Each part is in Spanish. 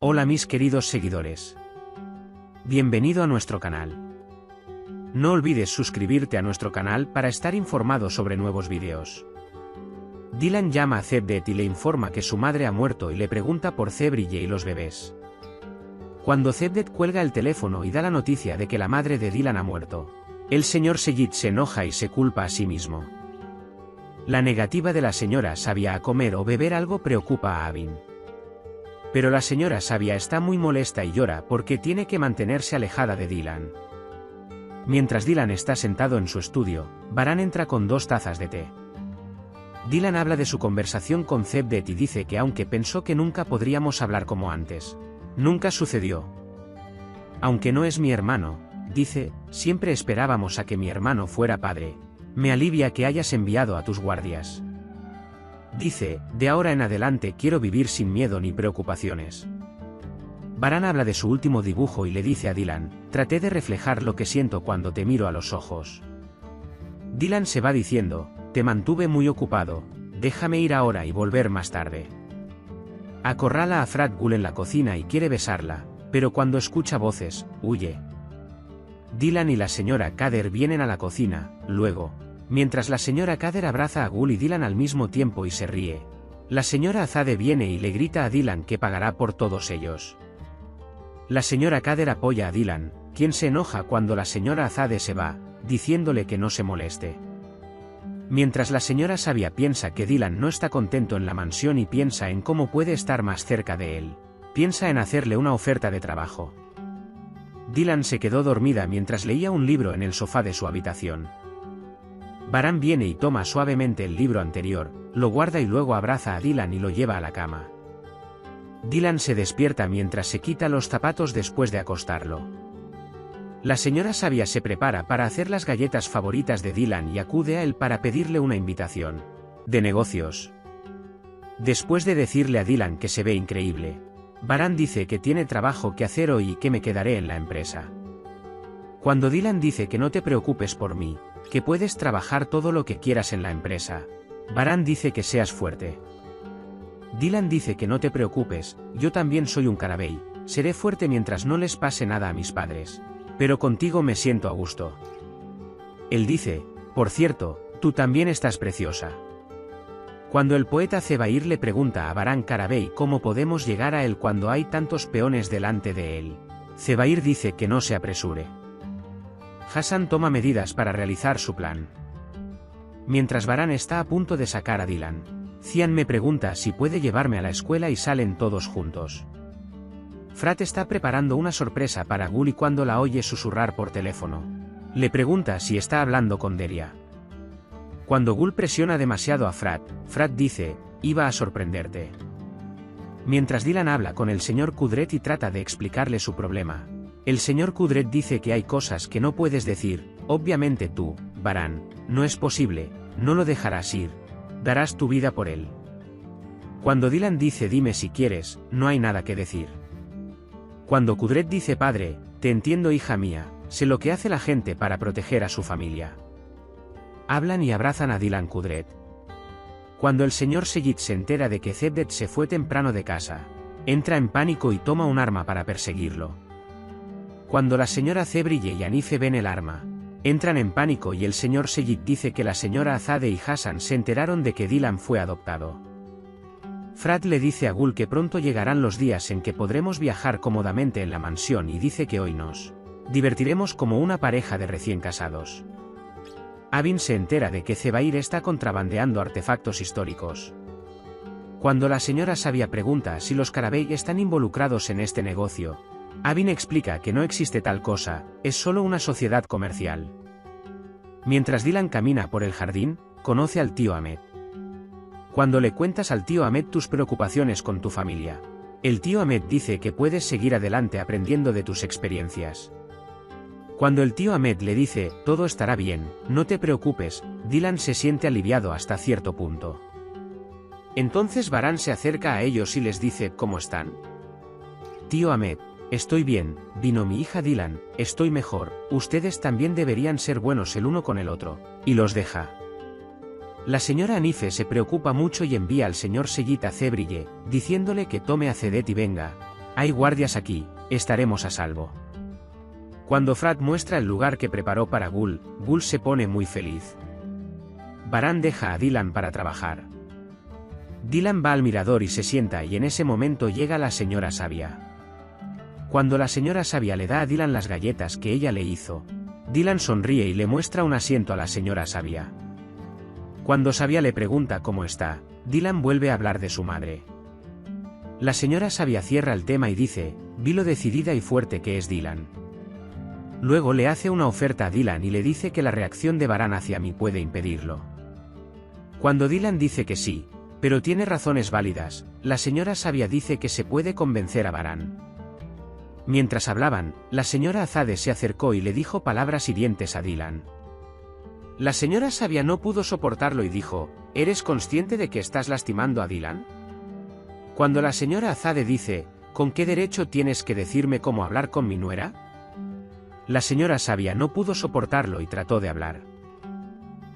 Hola mis queridos seguidores. Bienvenido a nuestro canal. No olvides suscribirte a nuestro canal para estar informado sobre nuevos vídeos. Dylan llama a Ceddet y le informa que su madre ha muerto y le pregunta por Cebrille y los bebés. Cuando Ceddet cuelga el teléfono y da la noticia de que la madre de Dylan ha muerto, el señor Seyyid se enoja y se culpa a sí mismo. La negativa de la señora Sabia a comer o beber algo preocupa a Abin. Pero la señora Sabia está muy molesta y llora porque tiene que mantenerse alejada de Dylan. Mientras Dylan está sentado en su estudio, Baran entra con 2 tazas de té. Dylan habla de su conversación con Ceddet y dice que aunque pensó que nunca podríamos hablar como antes, nunca sucedió. Aunque no es mi hermano, dice, siempre esperábamos a que mi hermano fuera padre. Me alivia que hayas enviado a tus guardias. Dice, de ahora en adelante quiero vivir sin miedo ni preocupaciones. Baran habla de su último dibujo y le dice a Dylan, traté de reflejar lo que siento cuando te miro a los ojos. Dylan se va diciendo, te mantuve muy ocupado, déjame ir ahora y volver más tarde. Acorrala a Frat Gul en la cocina y quiere besarla, pero cuando escucha voces, huye. Dylan y la señora Kader vienen a la cocina, luego, mientras la señora Kader abraza a Gul y Dylan al mismo tiempo y se ríe, la señora Azade viene y le grita a Dylan que pagará por todos ellos. La señora Kader apoya a Dylan, quien se enoja cuando la señora Azade se va, diciéndole que no se moleste. Mientras la señora Sabia piensa que Dylan no está contento en la mansión y piensa en cómo puede estar más cerca de él, piensa en hacerle una oferta de trabajo. Dylan se quedó dormida mientras leía un libro en el sofá de su habitación. Baran viene y toma suavemente el libro anterior, lo guarda y luego abraza a Dylan y lo lleva a la cama. Dylan se despierta mientras se quita los zapatos después de acostarlo. La señora Sabia se prepara para hacer las galletas favoritas de Dylan y acude a él para pedirle una invitación de negocios. Después de decirle a Dylan que se ve increíble, Baran dice que tiene trabajo que hacer hoy y que me quedaré en la empresa. Cuando Dylan dice que no te preocupes por mí, que puedes trabajar todo lo que quieras en la empresa, Baran dice que seas fuerte. Dylan dice que no te preocupes, yo también soy un carabey, seré fuerte mientras no les pase nada a mis padres, pero contigo me siento a gusto. Él dice, por cierto, tú también estás preciosa. Cuando el poeta Zebair le pregunta a Baran Carabey cómo podemos llegar a él cuando hay tantos peones delante de él, Zebair dice que no se apresure. Hassan toma medidas para realizar su plan. Mientras Baran está a punto de sacar a Dylan, Cian me pregunta si puede llevarme a la escuela y salen todos juntos. Frat está preparando una sorpresa para Gul y cuando la oye susurrar por teléfono, le pregunta si está hablando con Deria. Cuando Gul presiona demasiado a Frat dice, iba a sorprenderte. Mientras Dylan habla con el señor Kudret y trata de explicarle su problema, el señor Kudret dice que hay cosas que no puedes decir, obviamente tú, Baran, no es posible, no lo dejarás ir, darás tu vida por él. Cuando Dylan dice dime si quieres, no hay nada que decir. Cuando Kudret dice padre, te entiendo hija mía, sé lo que hace la gente para proteger a su familia. Hablan y abrazan a Dylan Kudret. Cuando el señor Seyyid se entera de que Ceddet se fue temprano de casa, entra en pánico y toma un arma para perseguirlo. Cuando la señora Cebrille y Anife ven el arma, entran en pánico y el señor Seyyid dice que la señora Azade y Hassan se enteraron de que Dylan fue adoptado. Frat le dice a Gul que pronto llegarán los días en que podremos viajar cómodamente en la mansión y dice que hoy nos divertiremos como una pareja de recién casados. Abin se entera de que Zebair está contrabandeando artefactos históricos. Cuando la señora Sabia pregunta si los Carabey están involucrados en este negocio, Abin explica que no existe tal cosa, es solo una sociedad comercial. Mientras Dylan camina por el jardín, conoce al tío Ahmed. Cuando le cuentas al tío Ahmed tus preocupaciones con tu familia, el tío Ahmed dice que puedes seguir adelante aprendiendo de tus experiencias. Cuando el tío Ahmed le dice, todo estará bien, no te preocupes, Dylan se siente aliviado hasta cierto punto. Entonces Baran se acerca a ellos y les dice, ¿cómo están? Tío Ahmed, estoy bien, vino mi hija Dylan, estoy mejor, ustedes también deberían ser buenos el uno con el otro, y los deja. La señora Anife se preocupa mucho y envía al señor Seyyid a Cebrille, diciéndole que tome a Ceddet y venga, Hay guardias aquí, estaremos a salvo. Cuando Frat muestra el lugar que preparó para Gull, Gull se pone muy feliz. Baran deja a Dylan para trabajar. Dylan va al mirador y se sienta y en ese momento llega la señora sabia. Cuando la señora sabia le da a Dylan las galletas que ella le hizo, Dylan sonríe y le muestra un asiento a la señora sabia. Cuando Sabia le pregunta cómo está, Dylan vuelve a hablar de su madre. La señora sabia cierra el tema y dice, vi lo decidida y fuerte que es Dylan. Luego le hace una oferta a Dylan y le dice que la reacción de Baran hacia mí puede impedirlo. Cuando Dylan dice que sí, pero tiene razones válidas, la señora sabia dice que se puede convencer a Baran. Mientras hablaban, la señora Azade se acercó y le dijo palabras hirientes a Dylan. La señora sabia no pudo soportarlo y dijo, ¿eres consciente de que estás lastimando a Dylan? Cuando la señora Azade dice, ¿con qué derecho tienes que decirme cómo hablar con mi nuera? La señora sabia no pudo soportarlo y trató de hablar.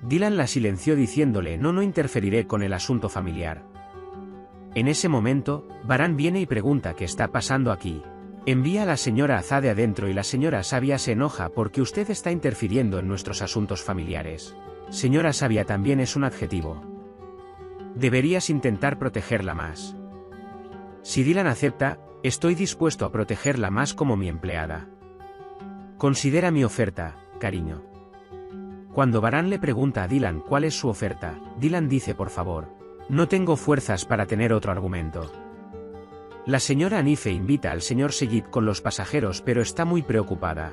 Dylan la silenció diciéndole no interferiré con el asunto familiar. En ese momento, Baran viene y pregunta qué está pasando aquí. Envía a la señora Azade adentro y la señora sabia se enoja porque usted está interfiriendo en nuestros asuntos familiares. Señora sabia también es un adjetivo. Deberías intentar protegerla más. Si Dylan acepta, estoy dispuesto a protegerla más como mi empleada. Considera mi oferta, cariño. Cuando Baran le pregunta a Dylan cuál es su oferta, Dylan dice por favor, no tengo fuerzas para tener otro argumento. La señora Anife invita al señor Seyit con los pasajeros pero está muy preocupada.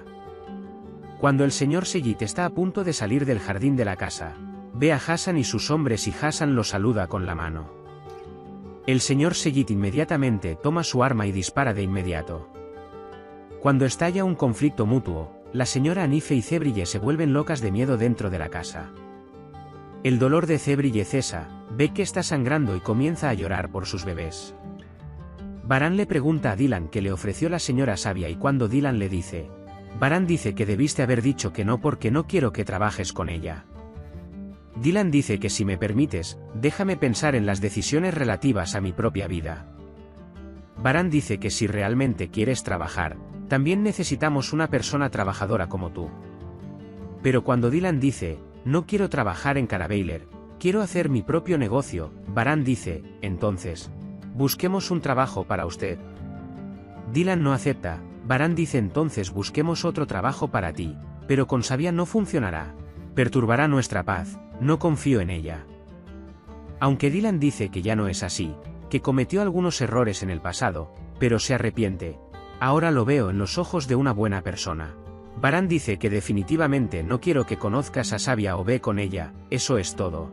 Cuando el señor Seyit está a punto de salir del jardín de la casa, ve a Hassan y sus hombres y Hassan lo saluda con la mano. El señor Seyit inmediatamente toma su arma y dispara de inmediato. Cuando estalla un conflicto mutuo, la señora Anife y Cebrille se vuelven locas de miedo dentro de la casa. El dolor de Cebrille cesa, ve que está sangrando y comienza a llorar por sus bebés. Baran le pregunta a Dylan qué le ofreció la señora sabia y cuando Dylan le dice, Baran dice que debiste haber dicho que no porque no quiero que trabajes con ella. Dylan dice que si me permites, déjame pensar en las decisiones relativas a mi propia vida. Baran dice que si realmente quieres trabajar, también necesitamos una persona trabajadora como tú. Pero cuando Dylan dice, no quiero trabajar en Caraveiler, quiero hacer mi propio negocio, Baran dice, entonces, busquemos un trabajo para usted. Dylan no acepta, Baran dice entonces busquemos otro trabajo para ti, pero con Sabia no funcionará. Perturbará nuestra paz, no confío en ella. Aunque Dylan dice que ya no es así, que cometió algunos errores en el pasado, pero se arrepiente. Ahora lo veo en los ojos de una buena persona. Baran dice que definitivamente no quiero que conozcas a Sabia o ve con ella, eso es todo.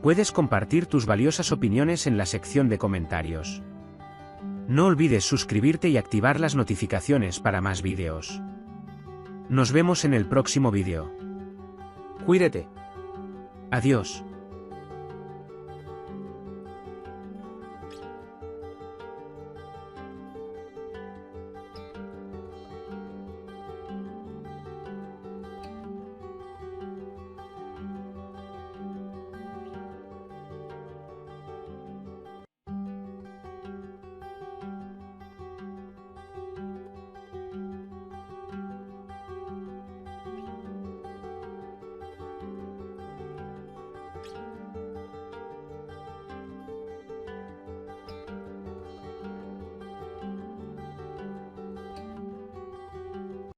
Puedes compartir tus valiosas opiniones en la sección de comentarios. No olvides suscribirte y activar las notificaciones para más vídeos. Nos vemos en el próximo vídeo. Cuídate. Adiós.